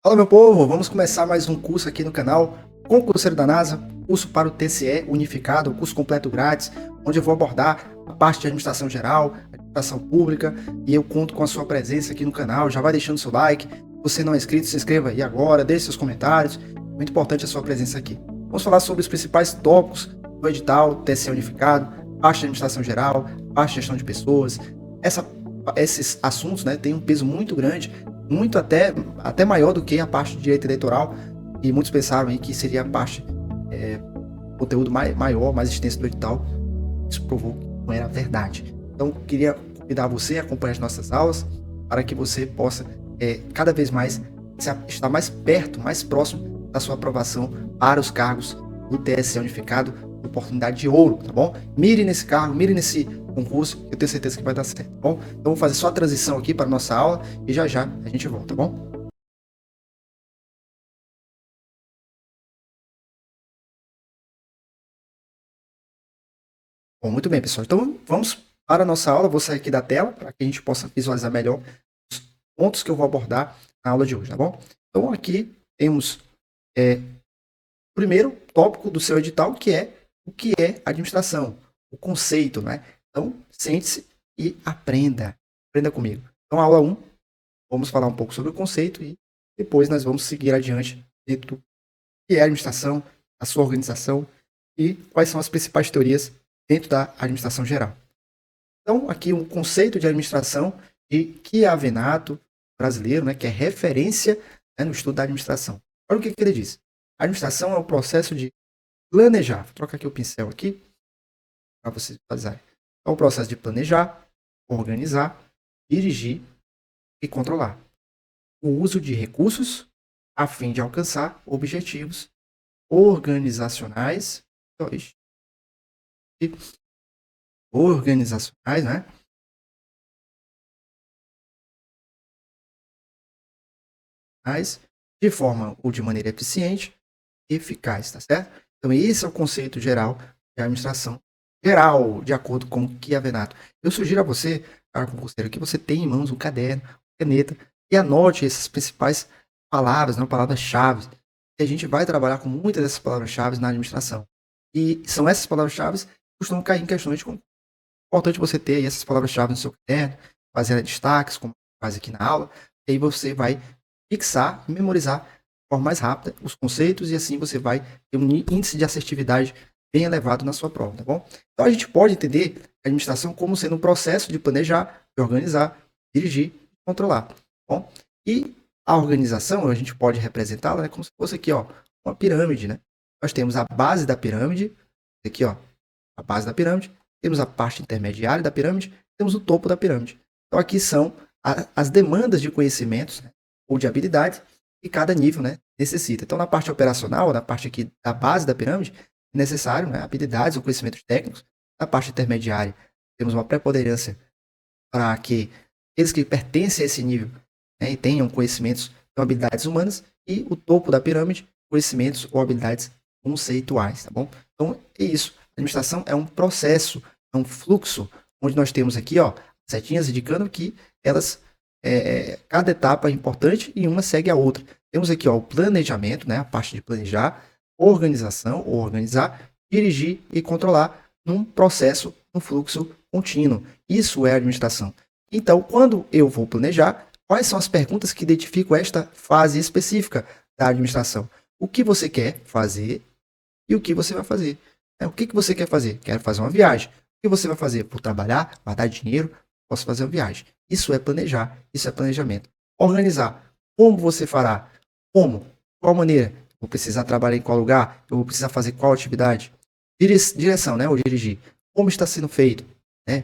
Fala, meu povo, vamos começar mais um curso aqui no canal Concurseiro da NASA, curso para o TCE unificado, curso completo grátis, onde eu vou abordar a parte de administração geral, administração pública, e eu conto com a sua presença aqui no canal. Já vai deixando seu like, se você não é inscrito, se inscreva aí agora, deixe seus comentários, muito importante a sua presença aqui. Vamos falar sobre os principais tópicos do edital TCE unificado, parte de administração geral, parte de gestão de pessoas. Esses assuntos, né, têm um peso muito grande, muito até maior do que a parte de direito eleitoral, e muitos pensaram aí que seria a parte conteúdo maior, mais extenso do edital. Isso provou que não era verdade. Então, queria convidar você a acompanhar as nossas aulas para que você possa cada vez mais estar mais perto, mais próximo da sua aprovação para os cargos do TSE unificado, oportunidade de ouro, tá bom? Mire nesse cargo, mire nesse concurso, eu tenho certeza que vai dar certo, tá bom? Então, vou fazer só a transição aqui para a nossa aula e já a gente volta, tá bom? Bom, muito bem, pessoal. Então, vamos para a nossa aula. Vou sair aqui da tela para que a gente possa visualizar melhor os pontos que eu vou abordar na aula de hoje, tá bom? Então, aqui temos o primeiro tópico do seu edital, que é o que é administração, o conceito, né? Então, sente-se e aprenda. Aprenda comigo. Então, aula 1, vamos falar um pouco sobre o conceito e depois nós vamos seguir adiante dentro do que é a administração, a sua organização e quais são as principais teorias dentro da administração geral. Então, aqui um conceito de administração de Chiavenato brasileiro, né, que é referência, né, no estudo da administração. Olha o que ele diz. A administração é o processo de planejar. Vou trocar aqui o pincel aqui para vocês visualizarem. É o processo de planejar, organizar, dirigir e controlar o uso de recursos a fim de alcançar objetivos organizacionais né? De forma ou de maneira eficiente e eficaz, tá certo? Então, esse é o conceito geral de administração geral, de acordo com o Chiavenato. Eu sugiro a você, cara concurseiro, que você tenha em mãos um caderno, caneta, e anote essas principais palavras, não palavras-chave. E a gente vai trabalhar com muitas dessas palavras-chave na administração. E são essas palavras-chave que costumam cair em questões de concurso. É importante você ter aí essas palavras-chave no seu caderno, fazer destaques, como faz aqui na aula, e aí você vai fixar e memorizar de forma mais rápida os conceitos e assim você vai ter um índice de assertividade bem elevado na sua prova, tá bom? Então a gente pode entender a administração como sendo um processo de planejar, de organizar, dirigir e controlar, tá bom? E a organização, a gente pode representá-la, né, como se fosse aqui, ó, uma pirâmide, né? Nós temos a base da pirâmide, aqui, ó, a base da pirâmide, temos a parte intermediária da pirâmide, temos o topo da pirâmide. Então aqui são as demandas de conhecimentos, né, ou de habilidades que cada nível, né, necessita. Então na parte operacional, na parte aqui da base da pirâmide, é necessário, né, habilidades ou conhecimentos técnicos. Na parte intermediária, temos uma preponderância para que aqueles que pertencem a esse nível, né, tenham conhecimentos ou habilidades humanas, e o topo da pirâmide, conhecimentos ou habilidades conceituais, tá bom? Então é isso. A administração é um processo, é um fluxo, onde nós temos aqui, ó, setinhas indicando que elas, cada etapa é importante e uma segue a outra. Temos aqui, ó, o planejamento, né, a parte de planejar, organização, ou organizar, dirigir e controlar num processo, num fluxo contínuo. Isso é administração. Então, quando eu vou planejar, quais são as perguntas que identificam esta fase específica da administração? O que você quer fazer e o que você vai fazer? O que você quer fazer? Quero fazer uma viagem. O que você vai fazer? Por trabalhar, guardar dinheiro, posso fazer uma viagem. Isso é planejar, isso é planejamento. Organizar. Como você fará? Como? Qual maneira? Vou precisar trabalhar em qual lugar? Eu vou precisar fazer qual atividade? Direção, né? Ou dirigir. Como está sendo feito? Né?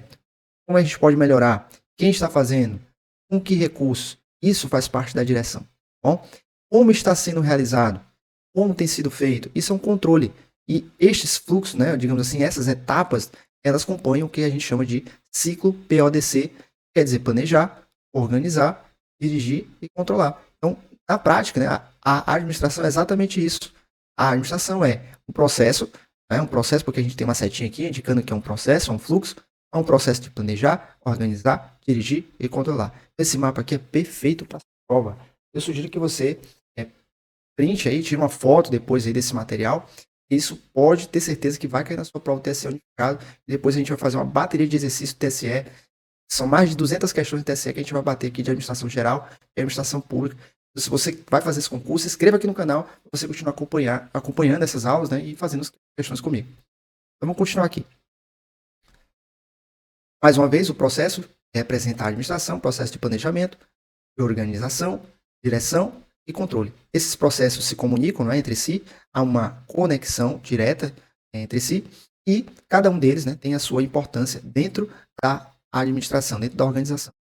Como a gente pode melhorar? Quem está fazendo? Com que recursos? Isso faz parte da direção. Bom? Como está sendo realizado? Como tem sido feito? Isso é um controle. E estes fluxos, né, digamos assim, essas etapas, elas compõem o que a gente chama de ciclo PODC, quer dizer planejar, organizar, dirigir e controlar. Então, na prática, né, a administração é exatamente isso. A administração é um processo, né, um processo porque a gente tem uma setinha aqui indicando que é um processo, um fluxo, é um processo de planejar, organizar, dirigir e controlar. Esse mapa aqui é perfeito para a prova. Eu sugiro que você print aí, tira uma foto depois aí desse material. Isso pode ter certeza que vai cair na sua prova do TSE unificado. Depois a gente vai fazer uma bateria de exercício do TSE. São mais de 200 questões do TSE que a gente vai bater aqui de administração geral e administração pública. Então, se você vai fazer esse concurso, se inscreva aqui no canal para você continuar acompanhando essas aulas, né, e fazendo as questões comigo. Então, vamos continuar aqui. Mais uma vez, o processo representa a administração, processo de planejamento, de organização, direção e controle. Esses processos se comunicam, né, entre si, há uma conexão direta entre si e cada um deles, né, tem a sua importância dentro da administração, dentro da organização.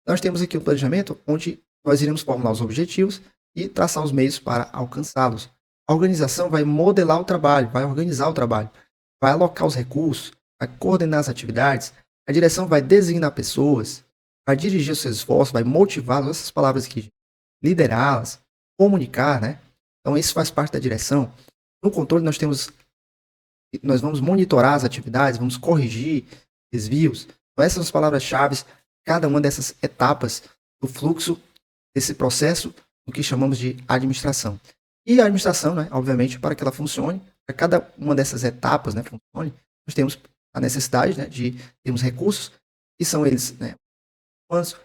Nós temos aqui o planejamento, onde nós iremos formular os objetivos e traçar os meios para alcançá-los. A organização vai modelar o trabalho, vai organizar o trabalho, vai alocar os recursos, vai coordenar as atividades, a direção vai designar pessoas, vai dirigir os seus esforços, vai motivá-los, essas palavras aqui, liderá-las, comunicar, né? Então isso faz parte da direção. No controle nós vamos monitorar as atividades, vamos corrigir desvios. Então essas são as palavras-chave, cada uma dessas etapas do fluxo desse processo, o que chamamos de administração. E a administração, né, obviamente, para que ela funcione, para cada uma dessas etapas, né, funcione, nós temos a necessidade, né, de termos recursos, que são eles, né, humanos,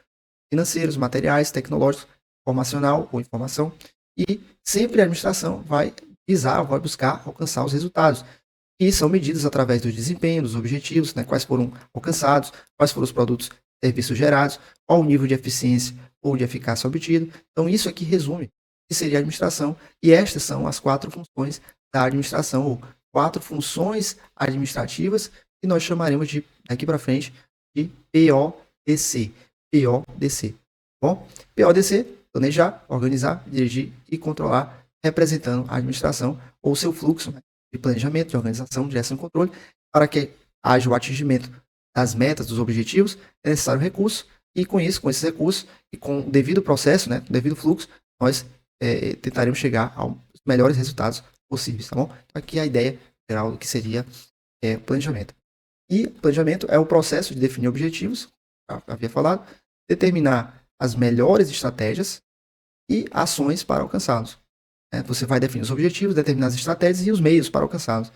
financeiros, materiais, tecnológicos, informacional ou informação, e sempre a administração vai buscar alcançar os resultados, que são medidos através do desempenho, dos objetivos, né, quais foram alcançados, quais foram os produtos e serviços gerados, qual o nível de eficiência ou de eficácia obtido. Então, isso aqui resume o que seria a administração, e estas são as 4 funções da administração, ou 4 funções administrativas, que nós chamaremos de, daqui para frente, de PODC. PODC. Bom, PODC, planejar, organizar, dirigir e controlar, representando a administração ou seu fluxo, né, de planejamento, de organização, direção e controle. Para que haja o atingimento das metas, dos objetivos, é necessário recurso, e com isso, com esses recursos e com o devido processo, né, o devido fluxo, nós tentaremos chegar aos melhores resultados possíveis, tá bom? Então, aqui a ideia geral do que seria planejamento. E planejamento é o processo de definir objetivos, havia falado, determinar as melhores estratégias e ações para alcançá-los. Você vai definir os objetivos, determinar as estratégias e os meios para alcançá-los.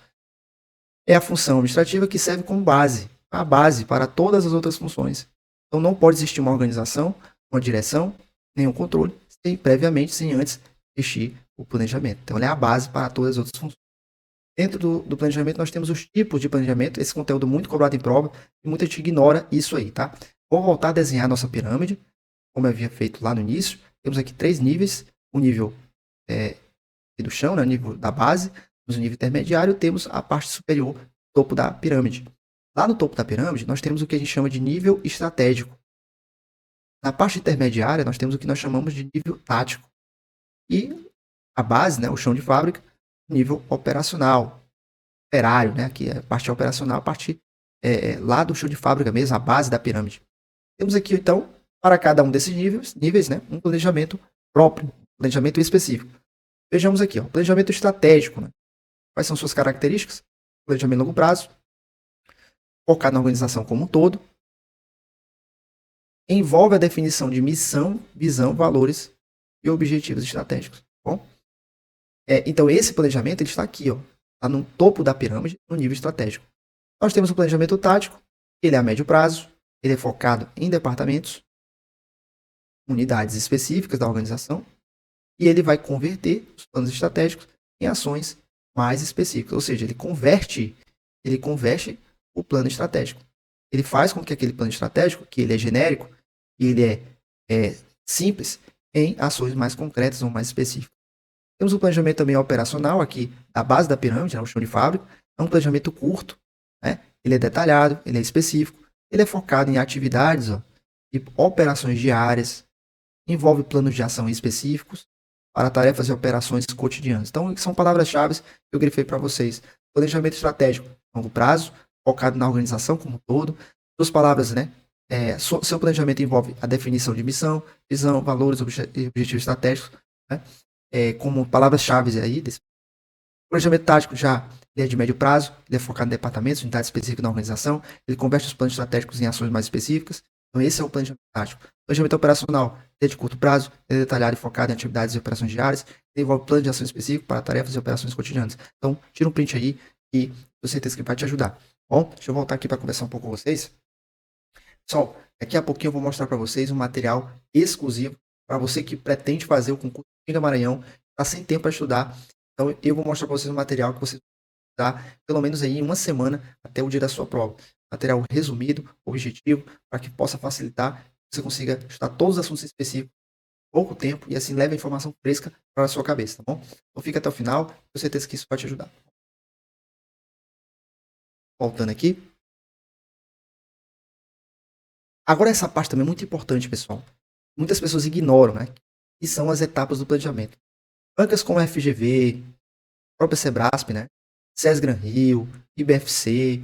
É a função administrativa que serve como base, a base para todas as outras funções. Então não pode existir uma organização, uma direção, nenhum controle, sem antes existir o planejamento. Então ela é a base para todas as outras funções. Dentro do planejamento nós temos os tipos de planejamento, esse conteúdo muito cobrado em prova, e muita gente ignora isso aí, tá? Vou voltar a desenhar a nossa pirâmide, como eu havia feito lá no início. Temos aqui 3 níveis, o nível do chão, né, o nível da base, temos o nível intermediário, temos a parte superior, topo da pirâmide. Lá no topo da pirâmide, nós temos o que a gente chama de nível estratégico. Na parte intermediária, nós temos o que nós chamamos de nível tático. E a base, né, o chão de fábrica, nível operacional, operário, né, aqui é a parte operacional, a parte lá do chão de fábrica mesmo, a base da pirâmide. Temos aqui, então, para cada um desses níveis, né, um planejamento próprio, planejamento específico. Vejamos aqui, ó, planejamento estratégico. Né? Quais são suas características? Planejamento a longo prazo, focado na organização como um todo, envolve a definição de missão, visão, valores e objetivos estratégicos. Bom? Então, esse planejamento ele está aqui, ó, está no topo da pirâmide, no nível estratégico. Nós temos o planejamento tático, ele é a médio prazo, ele é focado em departamentos, unidades específicas da organização, e ele vai converter os planos estratégicos em ações mais específicas, ou seja, ele converte o plano estratégico. Ele faz com que aquele plano estratégico, que ele é genérico e ele é simples, em ações mais concretas ou mais específicas. Temos o planejamento também operacional aqui da base da pirâmide, né, o chão de fábrica. É um planejamento curto, né? Ele é detalhado, ele é específico, ele é focado em atividades, de operações diárias, envolve planos de ação específicos para tarefas e operações cotidianas. Então, são palavras-chave que eu grifei para vocês. Planejamento estratégico, longo prazo, focado na organização como um todo. Duas palavras, né? Seu planejamento envolve a definição de missão, visão, valores, objetivos estratégicos, né? Como palavras-chave aí. O planejamento tático já é de médio prazo, ele é focado em departamentos, unidades específicas na organização, ele converte os planos estratégicos em ações mais específicas. Então, esse é o planejamento tático. Planejamento operacional é de curto prazo, é detalhado e focado em atividades e operações diárias, envolve plano de ação específico para tarefas e operações cotidianas. Então, tira um print aí e tenho certeza que vai te ajudar. Bom, deixa eu voltar aqui para conversar um pouco com vocês. Pessoal, daqui a pouquinho eu vou mostrar para vocês um material exclusivo para você que pretende fazer o concurso do Maranhão, está sem tempo para estudar. Então, eu vou mostrar para vocês um material que vocês vão estudar pelo menos aí em uma semana até o dia da sua prova. Material resumido, objetivo, para que possa facilitar, você consiga estudar todos os assuntos específicos em pouco tempo e assim leve a informação fresca para a sua cabeça, tá bom? Então fica até o final, tenho certeza que isso vai te ajudar. Voltando aqui. Agora essa parte também é muito importante, pessoal. Muitas pessoas ignoram, né? Que são as etapas do planejamento. Bancas como a FGV, a própria Sebrasp, né? SES Gran Rio, IBFC,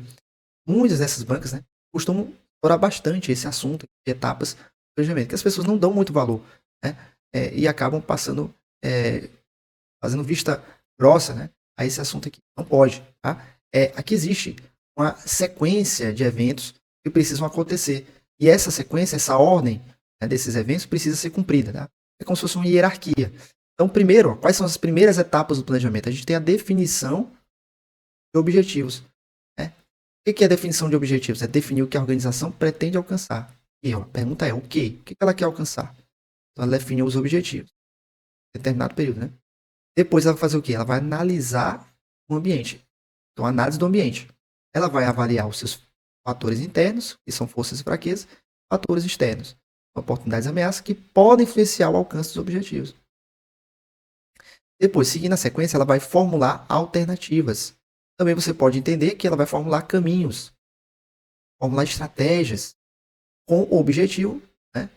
muitas dessas bancas, né? Costumam explorar bastante esse assunto de etapas do planejamento, que as pessoas não dão muito valor, né? E acabam passando, fazendo vista grossa, né? A esse assunto aqui. Não pode, tá? Aqui existe uma sequência de eventos que precisam acontecer. E essa sequência, essa ordem, né, desses eventos precisa ser cumprida, tá? É como se fosse uma hierarquia. Então, primeiro, quais são as primeiras etapas do planejamento? A gente tem a definição de objetivos. Né? O que é a definição de objetivos? É definir o que a organização pretende alcançar. E a pergunta é, o quê? O que ela quer alcançar? Então, ela define os objetivos. Em determinado período, né? Depois ela vai fazer o quê? Ela vai analisar o ambiente. Então, análise do ambiente. Ela vai avaliar os seus fatores internos, que são forças e fraquezas, fatores externos, oportunidades e ameaças, que podem influenciar o alcance dos objetivos. Depois, seguindo a sequência, ela vai formular alternativas. Também você pode entender que ela vai formular caminhos, formular estratégias, com o objetivo, né,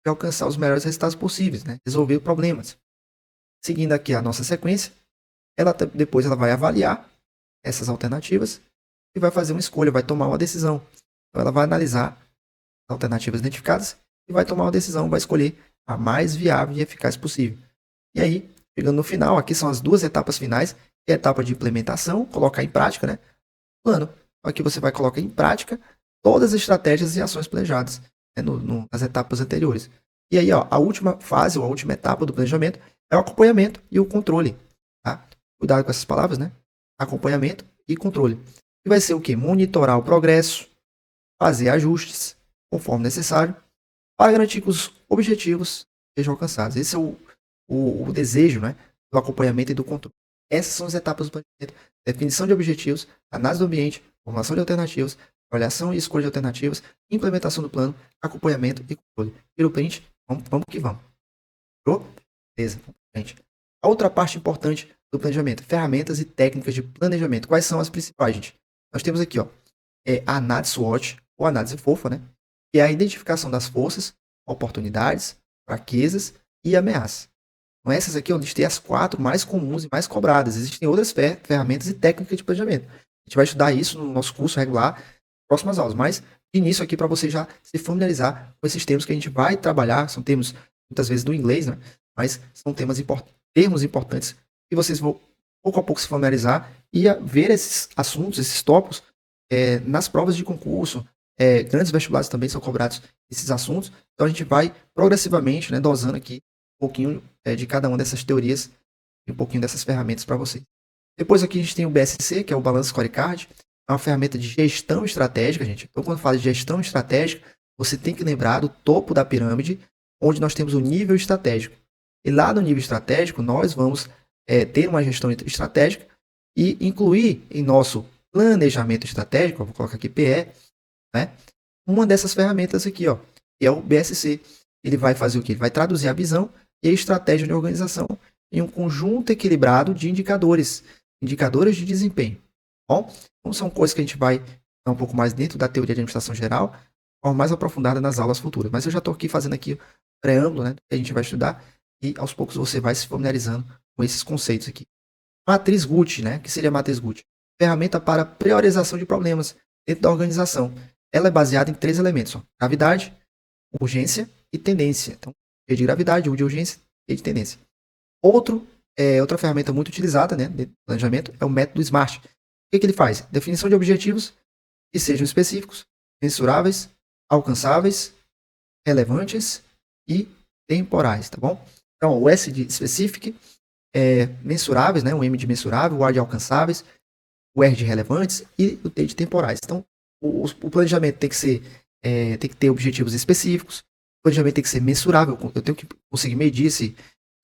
de alcançar os melhores resultados possíveis, né, resolver problemas. Seguindo aqui a nossa sequência, depois ela vai avaliar essas alternativas e vai fazer uma escolha, vai tomar uma decisão. Então, ela vai analisar as alternativas identificadas e vai tomar uma decisão, vai escolher a mais viável e eficaz possível. E aí, chegando no final, aqui são as duas etapas finais, que é a etapa de implementação, colocar em prática, né? Plano. Aqui você vai colocar em prática todas as estratégias e ações planejadas, né, nas etapas anteriores. E aí, ó, a última fase, ou a última etapa do planejamento é o acompanhamento e o controle. Tá? Cuidado com essas palavras, né? Acompanhamento e controle. E vai ser o quê? Monitorar o progresso, fazer ajustes conforme necessário, para garantir que os objetivos sejam alcançados. Esse é o desejo, né, do acompanhamento e do controle. Essas são as etapas do planejamento. Definição de objetivos, análise do ambiente, formulação de alternativas, avaliação e escolha de alternativas, implementação do plano, acompanhamento e controle. Tira o print, vamos que vamos. Show? Beleza, gente. A outra parte importante do planejamento, ferramentas e técnicas de planejamento. Quais são as principais, gente? Nós temos aqui, ó, a análise SWOT, ou análise fofa, né? Que é a identificação das forças, oportunidades, fraquezas e ameaças. Então, essas aqui eu listei as 4 mais comuns e mais cobradas. Existem outras ferramentas e técnicas de planejamento. A gente vai estudar isso no nosso curso regular, próximas aulas. Mas, de início aqui, para você já se familiarizar com esses termos que a gente vai trabalhar. São termos, muitas vezes, do inglês, né? Mas são termos importantes que vocês vão, pouco a pouco, se familiarizar e ver esses assuntos, esses tópicos, nas provas de concurso. Grandes vestibulares também são cobrados esses assuntos. Então, a gente vai progressivamente, né, dosando aqui um pouquinho de cada uma dessas teorias e um pouquinho dessas ferramentas para vocês. Depois aqui a gente tem o BSC, que é o Balance Scorecard. É uma ferramenta de gestão estratégica, gente. Então, quando fala de gestão estratégica, você tem que lembrar do topo da pirâmide, onde nós temos o nível estratégico. E lá no nível estratégico, nós vamos ter uma gestão estratégica e incluir em nosso planejamento estratégico, vou colocar aqui PE, né, uma dessas ferramentas aqui, ó, que é o BSC. Ele vai fazer o quê? Ele vai traduzir a visão e a estratégia de organização em um conjunto equilibrado de indicadores de desempenho. Bom, então são coisas que a gente vai dar um pouco mais dentro da teoria de administração geral, de forma mais aprofundada nas aulas futuras. Mas eu já estou aqui fazendo aqui o preâmbulo, né, que a gente vai estudar, e aos poucos você vai se familiarizando com esses conceitos aqui. Matriz Gucci, né? Que seria a matriz Gucci? Ferramenta para priorização de problemas dentro da organização. Ela é baseada em 3 elementos: ó, gravidade, urgência e tendência. Então, E de gravidade, U de urgência e de tendência. Outra ferramenta muito utilizada, né, de planejamento, é o método SMART. O que ele faz? Definição de objetivos que sejam específicos, mensuráveis, alcançáveis relevantes e temporais, tá bom? Então, o S de specific é mensuráveis, né? O M de mensurável, o A de alcançáveis, o R de relevantes e o T de temporais. Então, o planejamento tem que ser, tem que ter objetivos específicos, o planejamento tem que ser mensurável, eu tenho que conseguir medir os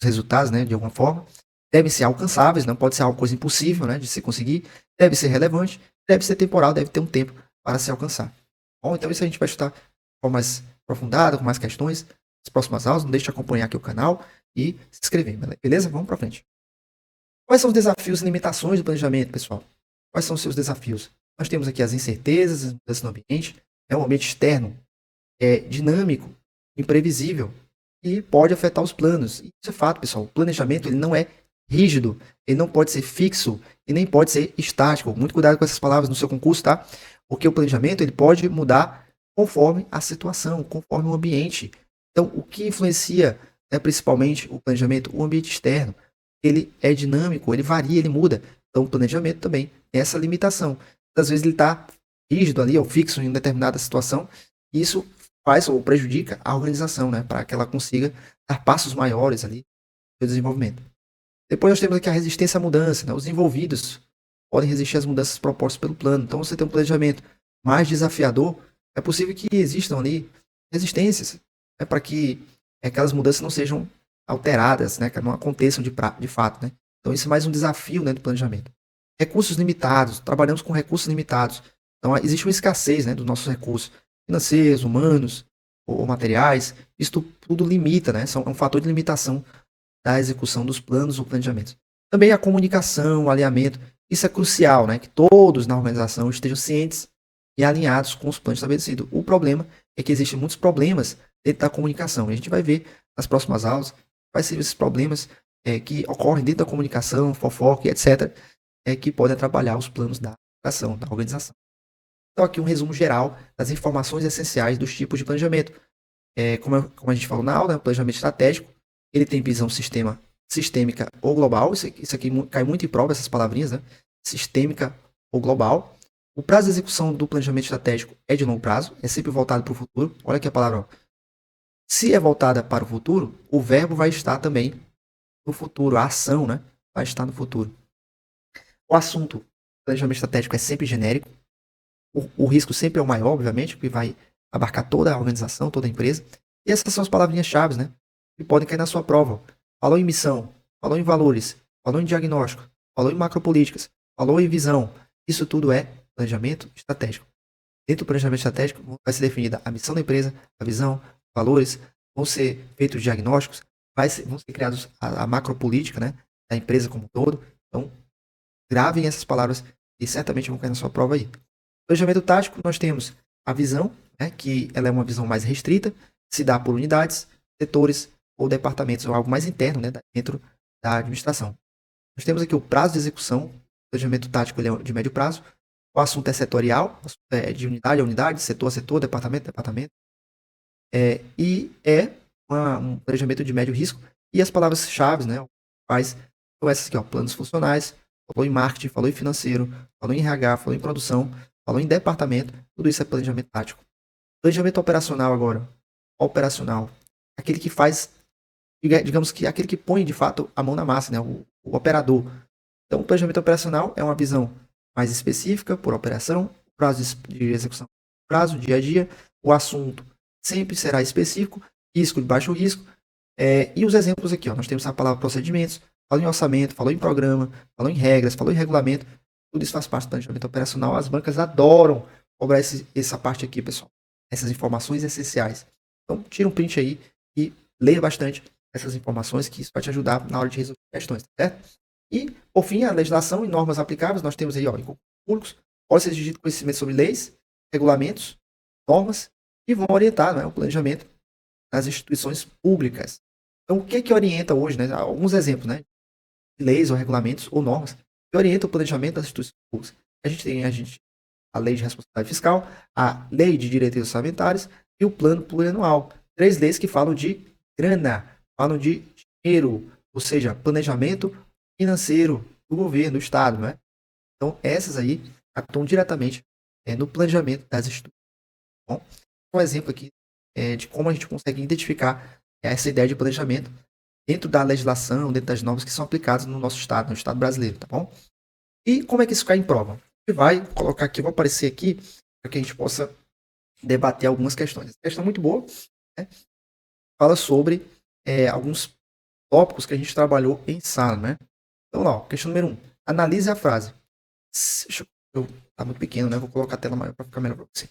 resultados, né, de alguma forma, devem ser alcançáveis, não pode ser uma coisa impossível, né, de se conseguir, deve ser relevante, deve ser temporal, deve ter um tempo para se alcançar. Bom, então isso a gente vai estudar de forma mais aprofundada, com mais questões, nas próximas aulas, não deixe de acompanhar aqui o canal e se inscrever, beleza? Vamos para frente. Quais são os desafios e limitações do planejamento, pessoal? Quais são os seus desafios? Nós temos aqui as incertezas, as mudanças no ambiente. Um ambiente externo dinâmico, imprevisível e pode afetar os planos. Isso é fato, pessoal. O planejamento ele não é rígido, ele não pode ser fixo e nem pode ser estático. Muito cuidado com essas palavras no seu concurso, tá? Porque o planejamento ele pode mudar conforme a situação, conforme o ambiente. Então, o que influencia principalmente o planejamento? O ambiente externo. Ele é dinâmico, ele varia, ele muda. Então, o planejamento também tem essa limitação. Às vezes ele está rígido ali, ou fixo em determinada situação. Isso faz ou prejudica a organização, né? Para que ela consiga dar passos maiores ali no desenvolvimento. Depois nós temos aqui a resistência à mudança, né? Os envolvidos podem resistir às mudanças propostas pelo plano. Então, você tem um planejamento mais desafiador, é possível que existam ali resistências, né? Para que aquelas mudanças não sejam alteradas, né? Que não aconteçam de fato, né? Então, isso é mais um desafio, né, do planejamento. Recursos limitados, trabalhamos com recursos limitados. Então, existe uma escassez, né, dos nossos recursos financeiros, humanos ou materiais. Isso tudo limita, né? É um fator de limitação da execução dos planos ou planejamentos. Também a comunicação, o alinhamento. Isso é crucial, né? Que todos na organização estejam cientes e alinhados com os planos estabelecidos. O problema é que existem muitos problemas dentro da comunicação. A gente vai ver nas próximas aulas quais seriam esses problemas que ocorrem dentro da comunicação, fofoca e etc., que podem atrapalhar os planos da ação, da organização. Então, aqui um resumo geral das informações essenciais dos tipos de planejamento. Como a gente falou na aula, planejamento estratégico, ele tem visão sistêmica ou global. Isso aqui cai muito em prova, essas palavrinhas, né? Sistêmica ou global. O prazo de execução do planejamento estratégico é de longo prazo, é sempre voltado para o futuro. Olha aqui a palavra. Ó. Se é voltada para o futuro, o verbo vai estar também no futuro. A ação, né? Vai estar no futuro. O assunto planejamento estratégico é sempre genérico. O risco sempre é o maior, obviamente, porque vai abarcar toda a organização, toda a empresa. E essas são as palavrinhas-chave, né? Que podem cair na sua prova. Falou em missão, falou em valores, falou em diagnóstico, falou em macropolíticas, falou em visão. Isso tudo é planejamento estratégico. Dentro do planejamento estratégico vai ser definida a missão da empresa, a visão, valores, vão ser feitos diagnósticos, vão ser criados a macropolítica, né, da empresa como um todo. Então, gravem essas palavras e certamente vão cair na sua prova aí. Planejamento tático, nós temos a visão, né, que ela é uma visão mais restrita, se dá por unidades, setores ou departamentos, ou algo mais interno, né, dentro da administração. Nós temos aqui o prazo de execução, o planejamento tático ele é de médio prazo, o assunto é setorial, de unidade a unidade, setor a setor, departamento a departamento, e um planejamento de médio risco, e as palavras-chave, né, quais são essas aqui, ó, planos funcionais, falou em marketing, falou em financeiro, falou em RH, falou em produção, falou em departamento, tudo isso é planejamento tático. Planejamento operacional agora. Operacional. Aquele que faz, digamos que aquele que põe de fato a mão na massa, né? O operador. Então, o planejamento operacional é uma visão mais específica por operação, prazo de execução, prazo, dia a dia, o assunto sempre será específico, risco de baixo risco. E os exemplos aqui, ó, nós temos a palavra procedimentos, falou em orçamento, falou em programa, falou em regras, falou em regulamento. Tudo isso faz parte do planejamento operacional. As bancas adoram cobrar essa parte aqui, pessoal. Essas informações essenciais. Então, tira um print aí e leia bastante essas informações, que isso vai te ajudar na hora de resolver questões, certo? E, por fim, a legislação e normas aplicáveis. Nós temos aí, ó, em concursos públicos, pode ser exigido conhecimento sobre leis, regulamentos, normas, e vão orientar, né, o planejamento das instituições públicas. Então, o que orienta hoje, né? Alguns exemplos, né? Leis ou regulamentos ou normas que orientam o planejamento das instituições públicas. A gente tem a lei de responsabilidade fiscal, a lei de diretrizes orçamentárias e o plano plurianual. 3 leis que falam de grana, falam de dinheiro, ou seja, planejamento financeiro do governo, do Estado, né? Então, essas aí atuam diretamente no planejamento das instituições. Bom, um exemplo aqui de como a gente consegue identificar essa ideia de planejamento dentro da legislação, dentro das normas que são aplicadas no nosso estado, no estado brasileiro, tá bom? E como é que isso cai em prova? A gente vai colocar aqui, vou aparecer aqui, para que a gente possa debater algumas questões. Essa questão é muito boa, né? Fala sobre alguns tópicos que a gente trabalhou em sala, né? Então, lá, ó, questão número 1. Analise a frase. Tá muito pequeno, né? Vou colocar a tela maior para ficar melhor para você.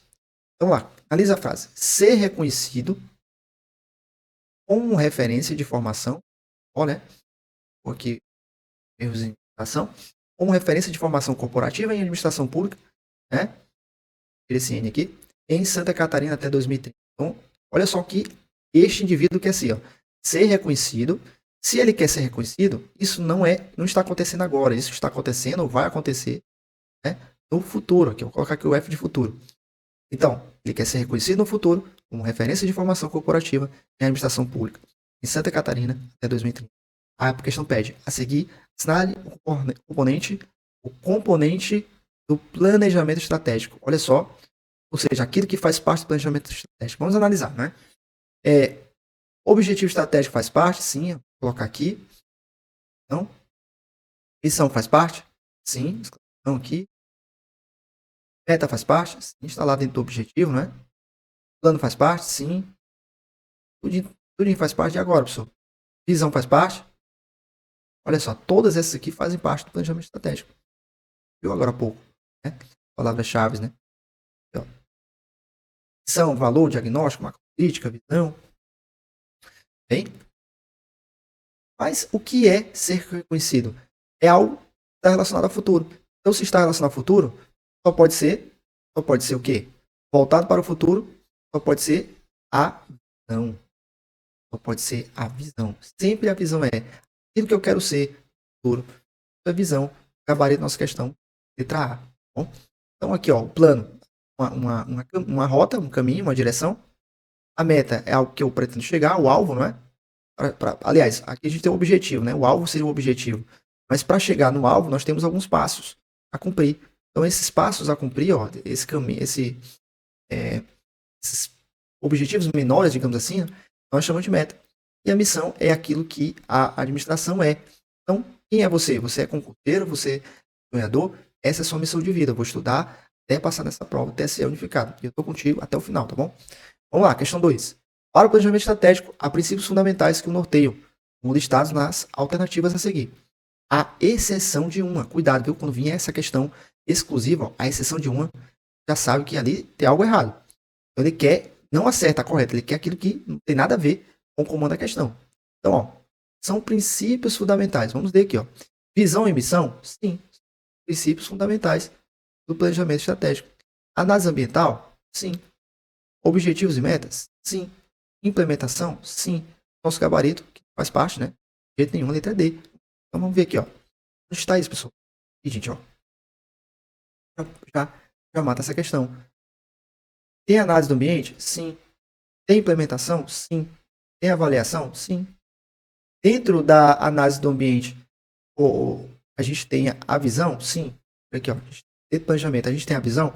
Então, lá, analise a frase. Ser reconhecido como referência de formação, ó, né? Vou aqui, erros em administração, como referência de formação corporativa em administração pública, né? Esse N aqui, em Santa Catarina até 2030. Então, olha só que este indivíduo quer ser, ó, ser reconhecido. Se ele quer ser reconhecido, isso não está acontecendo agora, isso está acontecendo ou vai acontecer, né, no futuro. Aqui, eu vou colocar aqui o F de futuro. Então, ele quer ser reconhecido no futuro como referência de formação corporativa em administração pública em Santa Catarina até 2030. A questão pede a seguir, assinale o componente do planejamento estratégico. Olha só, ou seja, aquilo que faz parte do planejamento estratégico. Vamos analisar, né? Objetivo estratégico faz parte? Sim, vou colocar aqui. Não. Missão faz parte? Sim, exclamação aqui. Meta faz parte? Sim, está lá dentro do objetivo, né? Plano faz parte? Sim. Tudo faz parte. E agora, professor? Visão faz parte? Olha só, todas essas aqui fazem parte do planejamento estratégico. Viu agora há pouco, né? Palavras-chave, né? Missão, valor, diagnóstico, macrocrítica, visão. Bem? Mas o que é ser reconhecido? É algo que está relacionado ao futuro. Então, se está relacionado ao futuro, só pode ser o quê? Voltado para o futuro, só pode ser a visão. Só pode ser a visão. Sempre a visão é aquilo que eu quero ser no futuro. A visão, gabarito da nossa questão, letra A. Bom? Então, aqui, ó, o plano, uma rota, um caminho, uma direção. A meta é algo que eu pretendo chegar, o alvo, não é? Aliás, aqui a gente tem um objetivo, né? O alvo seria o objetivo. Mas para chegar no alvo, nós temos alguns passos a cumprir. Então, esses passos a cumprir, ó, esse caminho, esses objetivos menores, digamos assim, nós chamamos de meta. E a missão é aquilo que a administração é. Então, quem é você? Você é concurseiro, você é sonhador? Essa é a sua missão de vida. Eu vou estudar até passar nessa prova, até ser unificado. E eu estou contigo até o final, tá bom? Vamos lá, questão 2. Para o planejamento estratégico, há princípios fundamentais que o norteiam, como listados nas alternativas a seguir. A exceção de uma. Cuidado, viu? Quando vier essa questão exclusiva, ó, a exceção de uma, já sabe que ali tem algo errado. Então, ele quer, não acerta a correta, ele quer aquilo que não tem nada a ver com o comando da questão. Então, ó, são princípios fundamentais. Vamos ver aqui, ó. Visão e missão? Sim. Princípios fundamentais do planejamento estratégico. Análise ambiental? Sim. Objetivos e metas? Sim. Implementação? Sim. Nosso gabarito, que faz parte, né? De jeito nenhum, a letra D. Então vamos ver aqui, ó. Onde está isso, pessoal? E, gente, ó. Já mata essa questão. Tem análise do ambiente? Sim. Tem implementação? Sim. Tem avaliação? Sim. Dentro da análise do ambiente, a gente tem a visão? Sim. Aqui, ó. Dentro do planejamento, a gente tem a visão?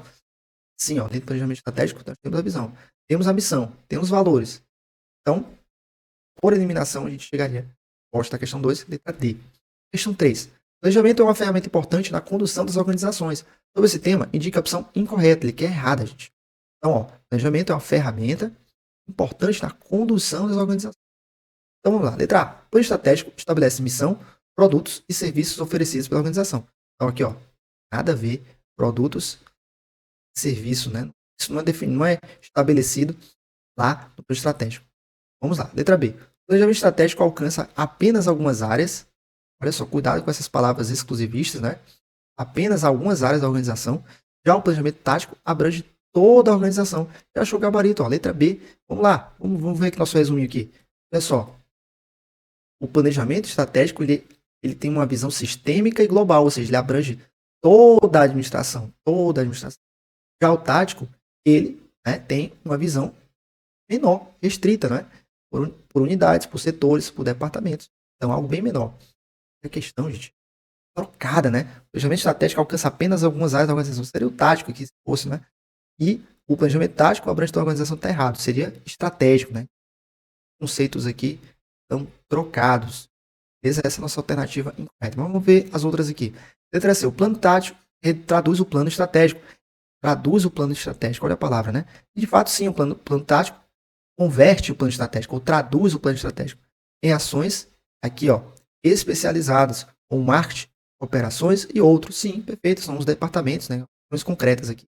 Sim, ó. Dentro do planejamento estratégico, nós temos a visão. Temos a missão. Temos valores. Então, por eliminação, a gente chegaria. Posta a questão 2, letra D. Questão 3. Planejamento é uma ferramenta importante na condução das organizações. Sobre esse tema, indica a opção incorreta. Ele quer errada, gente. Então, ó, planejamento é uma ferramenta importante na condução das organizações. Então, vamos lá. Letra A. Plano estratégico estabelece missão, produtos e serviços oferecidos pela organização. Então, aqui, ó, nada a ver produtos, serviço, né? Isso não é definido, não é estabelecido lá no plano estratégico. Vamos lá. Letra B. O planejamento estratégico alcança apenas algumas áreas. Olha só, cuidado com essas palavras exclusivistas, né? Apenas algumas áreas da organização. Já o planejamento tático abrange toda a organização. Já achou o gabarito, ó, letra B. Vamos lá, vamos ver aqui nosso resuminho aqui. Olha só. O planejamento estratégico, ele tem uma visão sistêmica e global, ou seja, ele abrange toda a administração. Toda a administração. Já o tático, ele, né, tem uma visão menor, restrita, né? Por unidades, por setores, por departamentos. Então, algo bem menor. A questão, gente, trocada, né? O planejamento estratégico alcança apenas algumas áreas da organização. Seria o tático aqui, se fosse, né? E O planejamento tático abrange toda a organização, está errado. Seria estratégico, né? Conceitos aqui estão trocados. Essa é a nossa alternativa incorreta. Vamos ver as outras aqui. Letra C. O plano tático traduz o plano estratégico. Traduz o plano estratégico. Olha a palavra, né? E de fato, sim, o plano tático converte o plano estratégico, ou traduz o plano estratégico em ações aqui, ó, especializadas, ou marketing, operações e outros. Sim, perfeito, são os departamentos, né? Ações concretas aqui.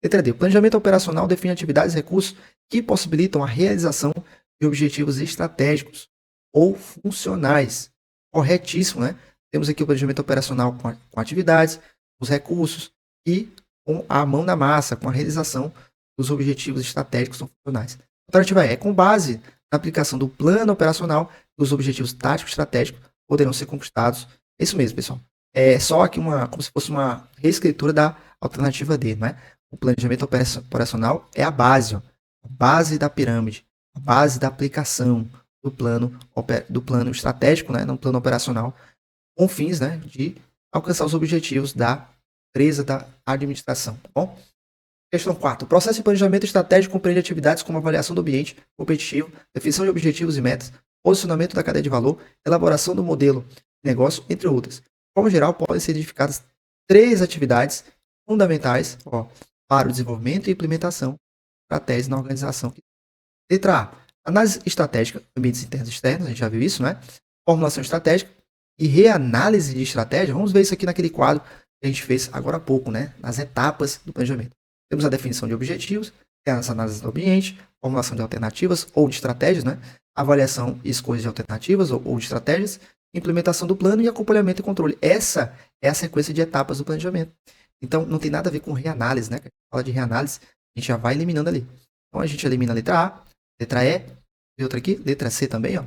Letra D. O planejamento operacional define atividades e recursos que possibilitam a realização de objetivos estratégicos ou funcionais. Corretíssimo, né? Temos aqui o planejamento operacional com atividades, os recursos e com a mão na massa, com a realização dos objetivos estratégicos ou funcionais. A alternativa é com base na aplicação do plano operacional, os objetivos táticos e estratégicos poderão ser conquistados. É isso mesmo, pessoal. É só aqui como se fosse uma reescritura da alternativa D, não é? O planejamento operacional é a base, ó, a base da pirâmide, a base da aplicação do plano estratégico, né, no plano operacional, com fins, né, de alcançar os objetivos da empresa, da administração, tá bom? Questão 4. O processo de planejamento estratégico compreende atividades como avaliação do ambiente competitivo, definição de objetivos e metas, posicionamento da cadeia de valor, elaboração do modelo de negócio, entre outras. De forma geral, podem ser identificadas 3 atividades fundamentais, ó, para o desenvolvimento e implementação de estratégias na organização. Letra A. Análise estratégica, ambientes internos e externos, a gente já viu isso, né? Formulação estratégica e reanálise de estratégia. Vamos ver isso aqui naquele quadro que a gente fez agora há pouco, né? Nas etapas do planejamento. Temos a definição de objetivos, as análises do ambiente, formulação de alternativas ou de estratégias, né? Avaliação e escolha de alternativas ou de estratégias, implementação do plano e acompanhamento e controle. Essa é a sequência de etapas do planejamento. Então, não tem nada a ver com reanálise, né? Quando a gente fala de reanálise, a gente já vai eliminando ali. Então, a gente elimina a letra A, letra E, e outra aqui, letra C também, ó.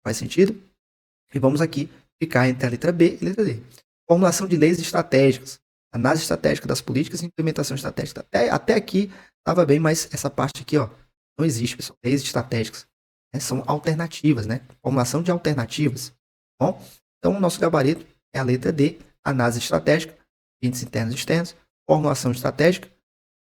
Faz sentido? E vamos aqui ficar entre a letra B e a letra D. Formulação de leis estratégicas, análise estratégica das políticas e implementação estratégica. Até aqui estava bem, mas essa parte aqui, ó, não existe, pessoal. Leis estratégicas, né? São alternativas, né? Formulação de alternativas. Bom, então o nosso gabarito é a letra D, análise estratégica, índices internos e externos, formulação estratégica,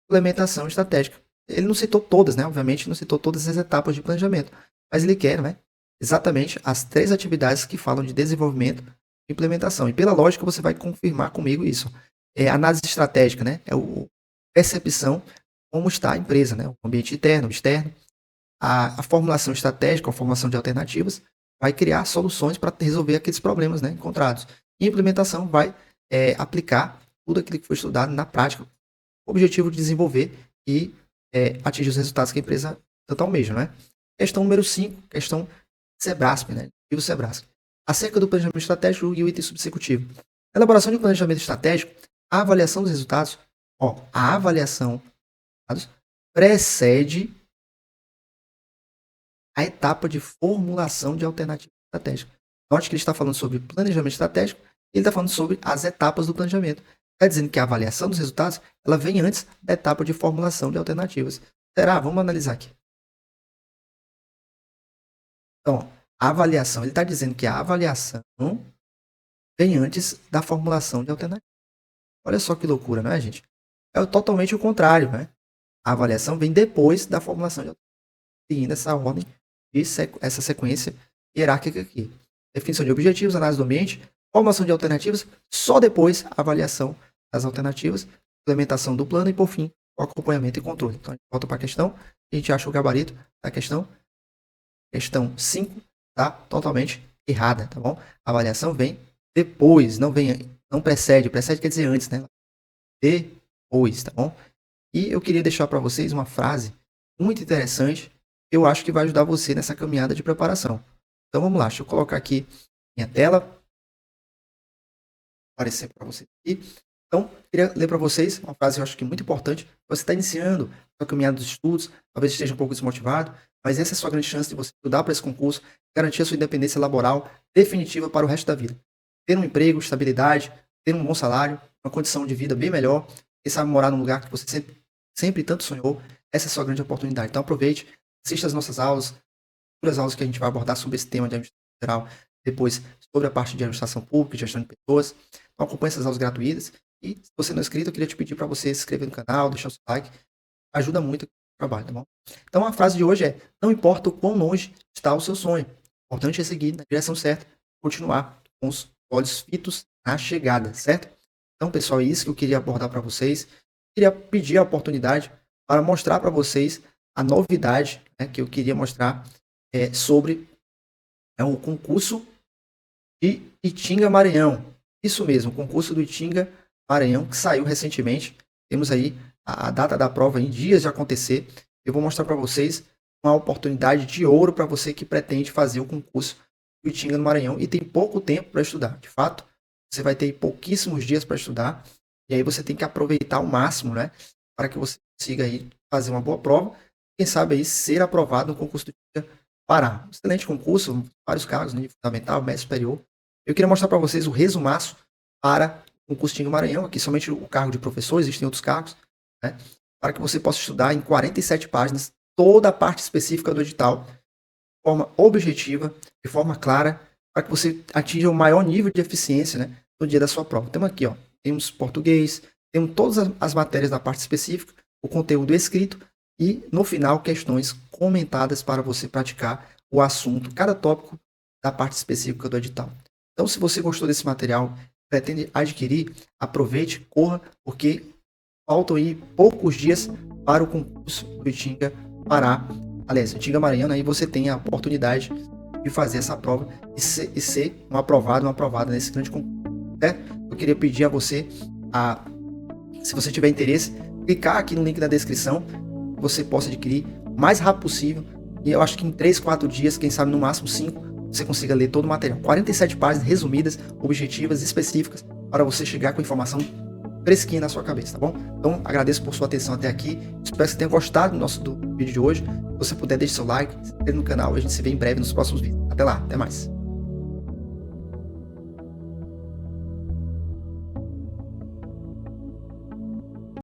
implementação estratégica. Ele não citou todas, né? Obviamente não citou todas as etapas de planejamento, mas ele quer, né? Exatamente as 3 atividades que falam de desenvolvimento e implementação. E pela lógica você vai confirmar comigo isso. É análise estratégica, né? É o percepção como está a empresa, né? O ambiente interno, o externo. A formulação estratégica, a formação de alternativas, vai criar soluções para resolver aqueles problemas, né, encontrados. E a implementação vai aplicar tudo aquilo que foi estudado na prática, com o objetivo de desenvolver e atingir os resultados que a empresa tanto almeja, né? Questão número 5, questão Sebrasp, né? Livro Sebrasp. Acerca do planejamento estratégico e o item subsecutivo. Elaboração de um planejamento estratégico, a avaliação dos resultados. Ó, a avaliação dos resultados precede a etapa de formulação de alternativa estratégica. Note que ele está falando sobre planejamento estratégico e ele está falando sobre as etapas do planejamento. Está dizendo que a avaliação dos resultados ela vem antes da etapa de formulação de alternativas. Será? Vamos analisar aqui. Então, a avaliação, ele está dizendo que a avaliação vem antes da formulação de alternativas. Olha só que loucura, não é, gente? É totalmente o contrário, né? A avaliação vem depois da formulação de alternativas, seguindo essa ordem e essa sequência hierárquica aqui. Definição de objetivos, análise do ambiente, formulação de alternativas, só depois a avaliação das alternativas, implementação do plano e, por fim, o acompanhamento e controle. Então, a gente volta para a questão, a gente acha o gabarito da questão. Questão 5 tá totalmente errada, tá bom? A avaliação vem depois, não precede. Precede quer dizer antes, né? Depois, tá bom? E eu queria deixar para vocês uma frase muito interessante, que eu acho que vai ajudar você nessa caminhada de preparação. Então vamos lá, deixa eu colocar aqui minha tela, aparecer para você aqui. Então, queria ler para vocês uma frase que eu acho que é muito importante. Você está iniciando a caminhada dos estudos, talvez esteja um pouco desmotivado, mas essa é a sua grande chance de você estudar para esse concurso, garantir a sua independência laboral definitiva para o resto da vida. Ter um emprego, estabilidade, ter um bom salário, uma condição de vida bem melhor, quem sabe morar num lugar que você sempre tanto sonhou. Essa é a sua grande oportunidade. Então aproveite, assista as nossas aulas, as aulas que a gente vai abordar sobre esse tema de administração geral, depois sobre a parte de administração pública, gestão de pessoas. Então acompanhe essas aulas gratuitas. E se você não é inscrito, eu queria te pedir para você se inscrever no canal, deixar o seu like, ajuda muito o trabalho, tá bom? Então a frase de hoje é: não importa o quão longe está o seu sonho, o importante é seguir na direção certa, continuar com os olhos fitos na chegada, certo? Então, pessoal, é isso que eu queria abordar para vocês. Queria pedir a oportunidade para mostrar para vocês a novidade, né, que eu queria mostrar sobre o concurso de Itinga Maranhão. Isso mesmo, o concurso do Itinga Maranhão, que saiu recentemente. Temos aí a data da prova em dias de acontecer. Eu vou mostrar para vocês uma oportunidade de ouro para você que pretende fazer o concurso do Itinga no Maranhão e tem pouco tempo para estudar. De fato, você vai ter pouquíssimos dias para estudar e aí você tem que aproveitar ao máximo, né, para que você consiga aí fazer uma boa prova. Quem sabe aí ser aprovado no concurso do Itinga Pará. Excelente concurso, vários cargos, nível fundamental, médio superior. Eu queria mostrar para vocês o resumaço para o concurso Itinga Maranhão, aqui somente o cargo de professor, existem outros cargos, né, para que você possa estudar em 47 páginas toda a parte específica do edital, de forma objetiva, de forma clara, para que você atinja o maior nível de eficiência, né, no dia da sua prova. Temos aqui, ó, temos português, temos todas as matérias da parte específica, o conteúdo escrito e, no final, questões comentadas para você praticar o assunto, cada tópico da parte específica do edital. Então, se você gostou desse material, pretende adquirir, aproveite, corra, porque faltam aí poucos dias para o concurso do Itinga Pará. Aliás, Itinga Maranhão, né, e você tem a oportunidade de fazer essa prova e ser uma aprovada nesse grande concurso, certo? Eu queria pedir a você, se você tiver interesse, clicar aqui no link da descrição, você possa adquirir o mais rápido possível, e eu acho que em 3, 4 dias, quem sabe no máximo 5, você consiga ler todo o material. 47 páginas resumidas, objetivas, específicas, para você chegar com informação fresquinha na sua cabeça, tá bom? Então, agradeço por sua atenção até aqui, espero que você tenha gostado do vídeo de hoje. Se você puder, deixe seu like, se inscreva no canal e a gente se vê em breve nos próximos vídeos. Até lá, até mais.